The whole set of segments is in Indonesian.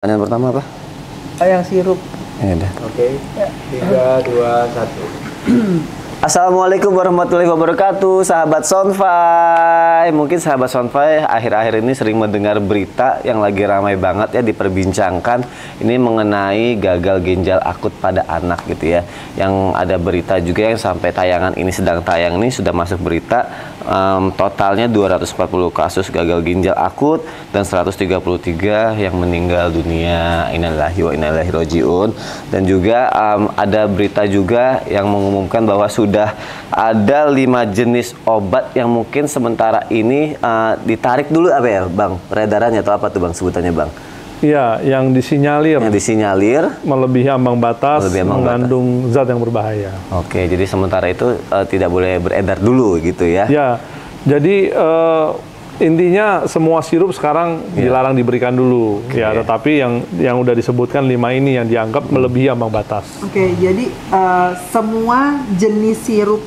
Pertanyaan pertama apa? Yang sirup. Ya udah. Oke, 3, 2, 1. Assalamualaikum warahmatullahi wabarakatuh, sahabat Sonfy. Mungkin sahabat Sonfy akhir-akhir ini sering mendengar berita yang lagi ramai banget ya diperbincangkan. Ini mengenai gagal ginjal akut pada anak gitu ya. Yang ada berita juga yang sampai tayangan ini sedang tayang ini sudah masuk berita totalnya 240 kasus gagal ginjal akut dan 133 yang meninggal dunia. Innalillahi wa inna ilaihi rajiun. Dan juga ada berita juga yang mengumumkan bahwa sudah ada 5 jenis obat yang mungkin sementara ini ditarik dulu apa ya Bang, peredarannya atau apa tuh Bang sebutannya Bang? Iya, yang disinyalir. Yang disinyalir melebihi ambang batas, mengandung zat yang berbahaya. Oke, jadi sementara itu tidak boleh beredar dulu gitu ya? Ya, jadi intinya semua sirup sekarang dilarang diberikan dulu. Okay. Ya, tetapi yang udah disebutkan 5 ini yang dianggap melebihi ambang batas. Oke, jadi semua jenis sirup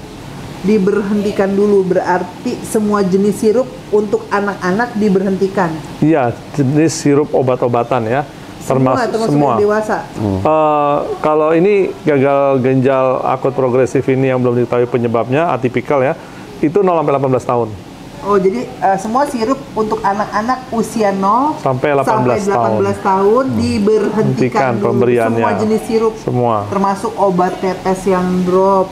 diberhentikan dulu, berarti semua jenis sirup untuk anak-anak diberhentikan. Iya, jenis sirup obat-obatan ya, termasuk semua. Dewasa. Kalau ini gagal ginjal akut progresif ini yang belum diketahui penyebabnya, atipikal ya, itu 0-18 tahun. Oh, jadi semua sirup untuk anak-anak usia 0 sampai 18 tahun diberhentikan dulu. Pemberiannya. Semua jenis sirup. Semua. Termasuk obat tetes yang drop,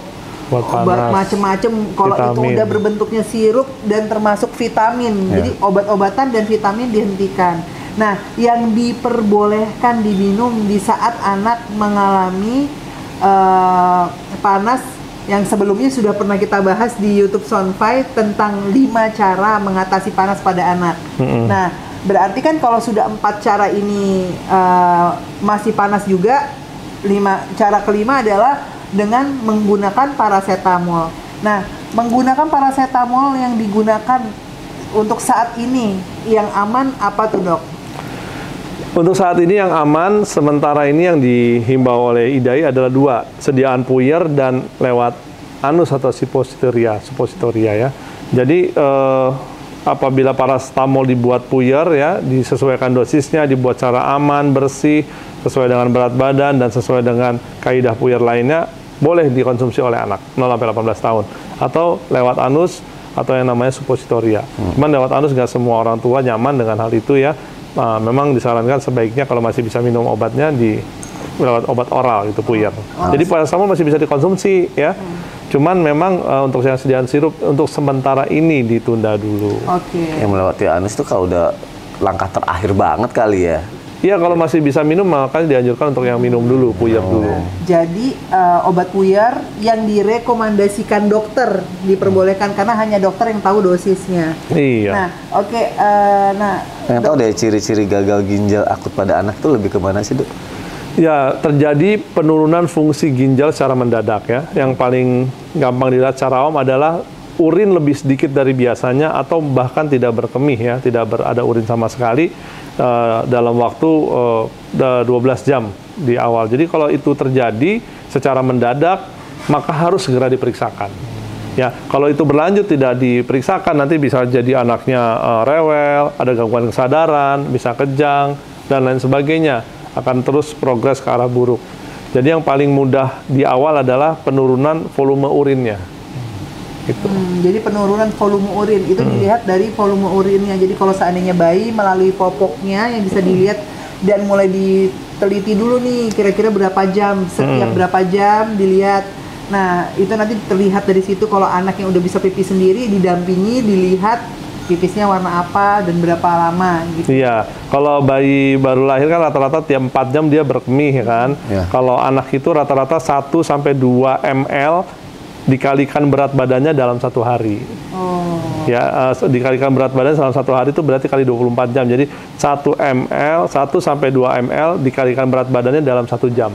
obat macem-macem. Kalau itu udah berbentuknya sirup dan termasuk vitamin. Jadi obat-obatan dan vitamin dihentikan. Nah, yang diperbolehkan diminum di saat anak mengalami panas, yang sebelumnya sudah pernah kita bahas di YouTube Sonfy tentang 5 cara mengatasi panas pada anak. Nah, berarti kan kalau sudah 4 cara ini masih panas juga, cara kelima adalah dengan menggunakan paracetamol. Nah, menggunakan paracetamol yang digunakan untuk saat ini yang aman apa tuh Dok? Untuk saat ini yang aman, sementara ini yang dihimbau oleh IDAI adalah 2, sediaan puyer dan lewat anus atau suppositoria ya. Jadi apabila paracetamol dibuat puyer ya, disesuaikan dosisnya, dibuat cara aman, bersih, sesuai dengan berat badan dan sesuai dengan kaidah puyer lainnya, boleh dikonsumsi oleh anak 0-18 tahun. Atau lewat anus atau yang namanya suppositoria. Cuman lewat anus nggak semua orang tua nyaman dengan hal itu ya. Memang disarankan sebaiknya kalau masih bisa minum obatnya lewat obat oral itu puyer. Jadi paracetamol masih bisa dikonsumsi ya. Cuman memang untuk yang sediaan sirup untuk sementara ini ditunda dulu. Yang melewati anus itu kalau udah langkah terakhir banget kali ya. Iya, kalau masih bisa minum makanya dianjurkan untuk yang minum dulu, puyer dulu. Jadi obat puyer yang direkomendasikan dokter diperbolehkan karena hanya dokter yang tahu dosisnya. Iya. Nah, nah, yang tahu deh ciri-ciri gagal ginjal akut pada anak itu lebih kemana sih Dok? Ya, terjadi penurunan fungsi ginjal secara mendadak ya. Yang paling gampang dilihat secara awam adalah urin lebih sedikit dari biasanya atau bahkan tidak berkemih ya, tidak ada urin sama sekali dalam waktu 12 jam di awal. Jadi kalau itu terjadi secara mendadak, maka harus segera diperiksakan. Ya, kalau itu berlanjut tidak diperiksakan, nanti bisa jadi anaknya rewel, ada gangguan kesadaran, bisa kejang dan lain sebagainya, akan terus progres ke arah buruk. Jadi yang paling mudah di awal adalah penurunan volume urinnya. Gitu. Jadi penurunan volume urin itu dilihat dari volume urinnya. Jadi kalau seandainya bayi melalui popoknya yang bisa dilihat dan mulai diteliti dulu nih kira-kira berapa jam, setiap berapa jam dilihat. Nah, itu nanti terlihat dari situ. Kalau anak yang udah bisa pipis sendiri didampingi, dilihat pipisnya warna apa dan berapa lama gitu. Iya, kalau bayi baru lahir kan rata-rata tiap 4 jam dia berkemih kan. Kalau anak itu rata-rata 1-2 ml dikalikan berat badannya dalam 1 hari. Ya, dikalikan berat badan dalam 1 hari itu berarti kali 24 jam. Jadi 1 ml, 1-2 ml dikalikan berat badannya dalam 1 jam.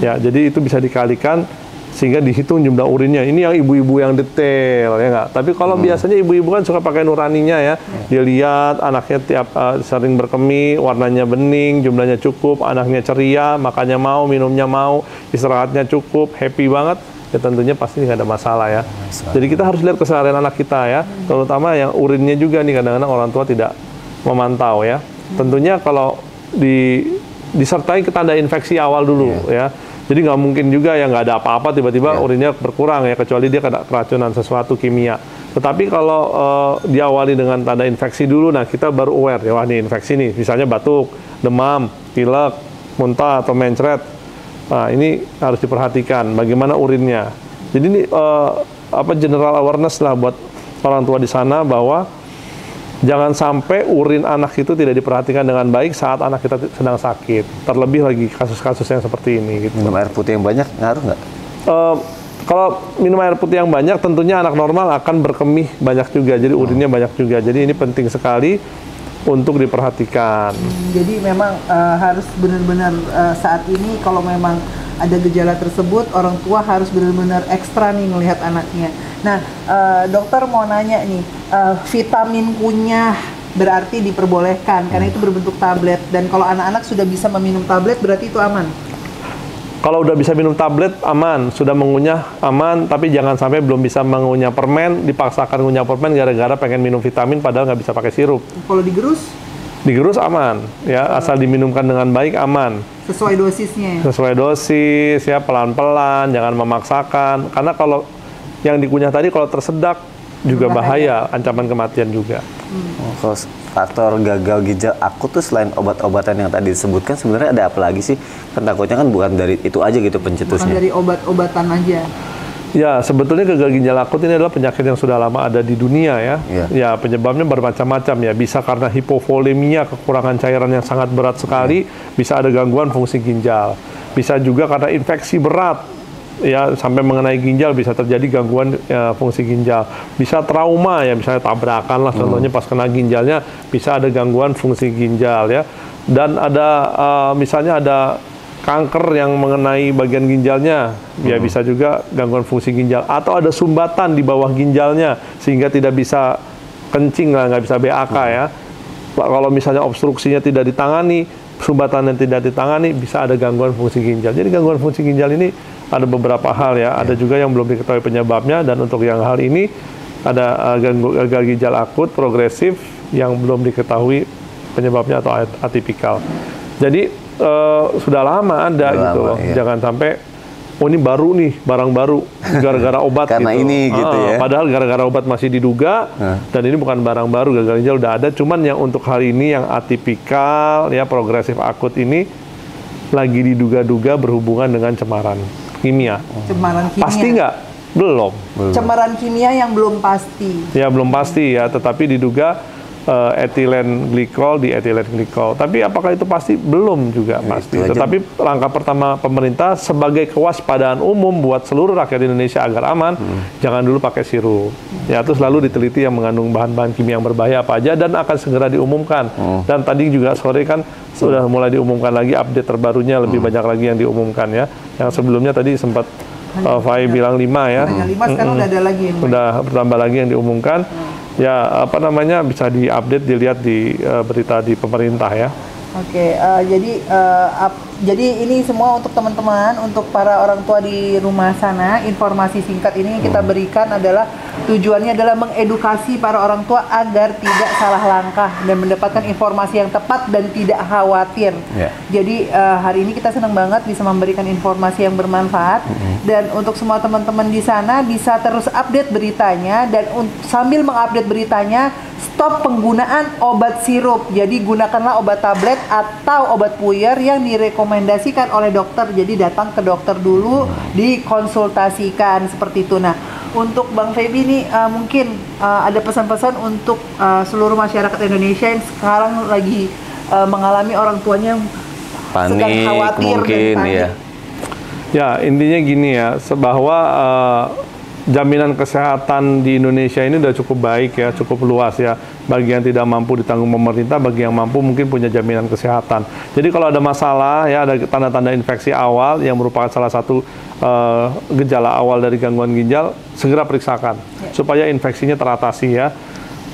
Ya, jadi itu bisa dikalikan sehingga dihitung jumlah urinnya. Ini yang ibu-ibu yang detail ya nggak. Tapi kalau biasanya ibu-ibu kan suka pakai nuraninya ya. Dia lihat anaknya tiap sering berkemih, warnanya bening, jumlahnya cukup, anaknya ceria, makannya mau, minumnya mau, istirahatnya cukup, happy banget. Ya tentunya pasti nggak ada masalah ya. Jadi kita harus lihat keseharian anak kita ya, terutama yang urinnya juga nih kadang-kadang orang tua tidak memantau ya. Tentunya kalau disertai tanda infeksi awal dulu ya. Jadi nggak mungkin juga ya nggak ada apa-apa tiba-tiba urinnya berkurang ya, kecuali dia kena keracunan sesuatu kimia. Tetapi kalau diawali dengan tanda infeksi dulu, nah kita baru aware ya, wah ini infeksi nih, misalnya batuk, demam, pilek, muntah atau mencret. Nah ini harus diperhatikan bagaimana urinnya. Jadi ini general awareness lah buat orang tua di sana bahwa jangan sampai urin anak itu tidak diperhatikan dengan baik saat anak kita sedang sakit. Terlebih lagi kasus-kasus yang seperti ini. Gitu. Minum air putih yang banyak ngaruh nggak? Kalau minum air putih yang banyak, tentunya anak normal akan berkemih banyak juga. Jadi urinnya banyak juga. Jadi ini penting sekali untuk diperhatikan. Jadi memang harus benar-benar saat ini kalau memang ada gejala tersebut, orang tua harus benar-benar ekstra nih melihat anaknya. Nah, dokter mau nanya nih, vitamin kunyah berarti diperbolehkan karena itu berbentuk tablet, dan kalau anak-anak sudah bisa meminum tablet berarti itu aman? Kalau udah bisa minum tablet aman, sudah mengunyah aman, tapi jangan sampai belum bisa mengunyah permen, dipaksakan ngunyah permen gara-gara pengen minum vitamin padahal nggak bisa pakai sirup. Kalau digerus? Digerus aman, ya asal diminumkan dengan baik aman. Sesuai dosisnya. Sesuai dosis, ya pelan-pelan, jangan memaksakan. Karena kalau yang dikunyah tadi kalau tersedak juga bahaya, ancaman kematian juga. Kalau faktor gagal ginjal akut tuh selain obat-obatan yang tadi disebutkan sebenarnya ada apa lagi sih? Kan takutnya kan bukan dari itu aja gitu pencetusnya. Bukan dari obat-obatan aja. Ya, sebetulnya gagal ginjal akut ini adalah penyakit yang sudah lama ada di dunia ya. Ya, penyebabnya bermacam-macam ya. Bisa karena hipovolemia, kekurangan cairan yang sangat berat sekali, bisa ada gangguan fungsi ginjal. Bisa juga karena infeksi berat, ya sampai mengenai ginjal bisa terjadi gangguan fungsi ginjal. Bisa trauma ya, misalnya tabrakan lah contohnya pas kena ginjalnya, bisa ada gangguan fungsi ginjal ya. Dan ada misalnya ada kanker yang mengenai bagian ginjalnya, ya bisa juga gangguan fungsi ginjal. Atau ada sumbatan di bawah ginjalnya, sehingga tidak bisa kencing lah, nggak bisa BAK ya. Kalau misalnya obstruksinya tidak ditangani, sumbatan yang tidak ditangani, bisa ada gangguan fungsi ginjal. Jadi gangguan fungsi ginjal ini ada beberapa hal ya, ada juga yang belum diketahui penyebabnya, dan untuk yang hal ini ada gagal ginjal akut progresif yang belum diketahui penyebabnya atau atipikal. Jadi sudah lama ada gitu loh. Iya. Jangan sampai oh ini baru nih, barang baru gara-gara obat karena gitu. Ini gitu ya. Padahal gara-gara obat masih diduga dan ini bukan barang baru, gagal ginjal udah ada, cuman yang untuk hal ini yang atipikal ya progresif akut ini lagi diduga-duga berhubungan dengan cemaran kimia. Cemaran kimia. Pasti nggak? Belum. Cemaran kimia yang belum pasti. Ya belum pasti ya, tetapi diduga etilen glikol di etilen glikol. Tapi apakah itu pasti? Belum juga pasti. Tetapi langkah pertama pemerintah sebagai kewaspadaan umum buat seluruh rakyat Indonesia agar aman, jangan dulu pakai sirup. Ya, terus selalu diteliti yang mengandung bahan-bahan kimia yang berbahaya apa aja dan akan segera diumumkan. Dan tadi juga sore kan sudah mulai diumumkan lagi update terbarunya, lebih banyak lagi yang diumumkan ya. Yang sebelumnya tadi sempat Fai bilang 5 ya. Hanya 5, sekarang udah ada lagi yang udah bertambah lagi yang diumumkan. Ya, apa namanya, bisa diupdate, dilihat di berita di pemerintah ya. Oke, jadi ini semua untuk teman-teman, untuk para orang tua di rumah sana, informasi singkat ini kita berikan adalah tujuannya adalah mengedukasi para orang tua agar tidak salah langkah dan mendapatkan informasi yang tepat dan tidak khawatir. Jadi hari ini kita senang banget bisa memberikan informasi yang bermanfaat, dan untuk semua teman-teman di sana bisa terus update beritanya, dan sambil mengupdate beritanya stop penggunaan obat sirup. Jadi gunakanlah obat tablet atau obat puyer yang direkomendasikan oleh dokter. Jadi datang ke dokter dulu, dikonsultasikan seperti itu. Nah, untuk Bang Feby ini mungkin ada pesan-pesan untuk seluruh masyarakat Indonesia yang sekarang lagi mengalami orang tuanya yang panik, sedang khawatir mungkin, dan panik. ya. Ya, intinya gini ya, bahwa jaminan kesehatan di Indonesia ini udah cukup baik ya, cukup luas ya. Bagi yang tidak mampu ditanggung pemerintah, bagi yang mampu mungkin punya jaminan kesehatan. Jadi kalau ada masalah ya, ada tanda-tanda infeksi awal yang merupakan salah satu gejala awal dari gangguan ginjal, segera periksakan supaya infeksinya teratasi ya.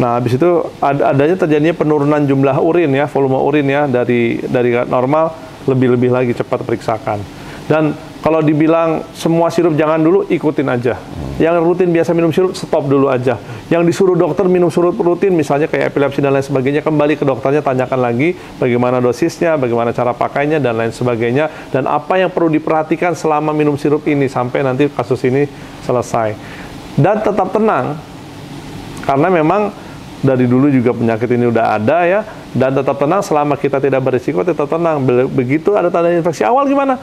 Nah, habis itu adanya terjadinya penurunan jumlah urin ya, volume urin ya, dari normal lebih-lebih lagi cepat periksakan. Dan Kalau dibilang semua sirup jangan dulu, ikutin aja. Yang rutin biasa minum sirup, stop dulu aja. Yang disuruh dokter minum sirup rutin, misalnya kayak epilepsi dan lain sebagainya, kembali ke dokternya, tanyakan lagi bagaimana dosisnya, bagaimana cara pakainya, dan lain sebagainya. Dan apa yang perlu diperhatikan selama minum sirup ini, sampai nanti kasus ini selesai. Dan tetap tenang, karena memang dari dulu juga penyakit ini udah ada ya. Dan tetap tenang, selama kita tidak berisiko, tetap tenang. Begitu ada tanda infeksi awal gimana?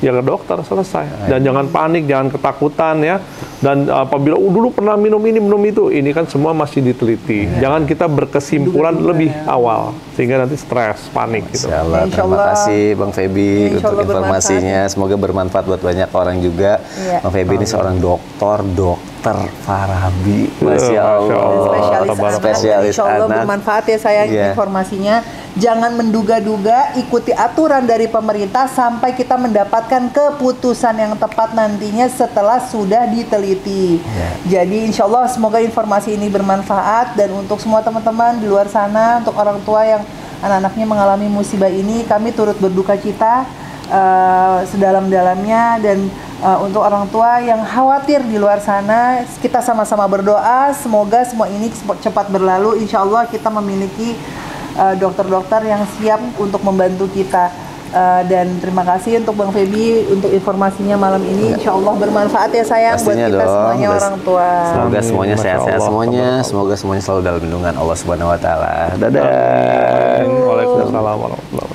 Ya ke dokter, selesai. Dan jangan panik, jangan ketakutan ya. Dan apabila dulu pernah minum ini, minum itu, ini kan semua masih diteliti. Jangan kita berkesimpulan lebih awal, sehingga nanti stres, panik gitu. Insyaallah. Terima kasih Bang Feby untuk informasinya. Semoga bermanfaat buat banyak orang juga. Bang Feby ini seorang dokter Farabi. Masya Allah. Spesialis anak. Insya Allah bermanfaat ya sayang informasinya. Jangan menduga-duga, ikuti aturan dari pemerintah sampai kita mendapatkan keputusan yang tepat nantinya setelah sudah diteliti. Jadi insya Allah semoga informasi ini bermanfaat, dan untuk semua teman-teman di luar sana, untuk orang tua yang anak-anaknya mengalami musibah ini, kami turut berduka cita sedalam-dalamnya, dan untuk orang tua yang khawatir di luar sana, kita sama-sama berdoa semoga semua ini cepat berlalu. Insya Allah kita memiliki dokter-dokter yang siap untuk membantu kita. Dan terima kasih untuk Bang Feby untuk informasinya malam ini. Insya Allah bermanfaat ya sayang. Pastinya buat kita dong. semuanya orang tua. Semoga semuanya sehat-sehat semuanya. Semoga semuanya selalu dalam lindungan Allah Subhanahu wa taala. Dadah. Waalaikumsalam warahmatullahi wabarakatuh.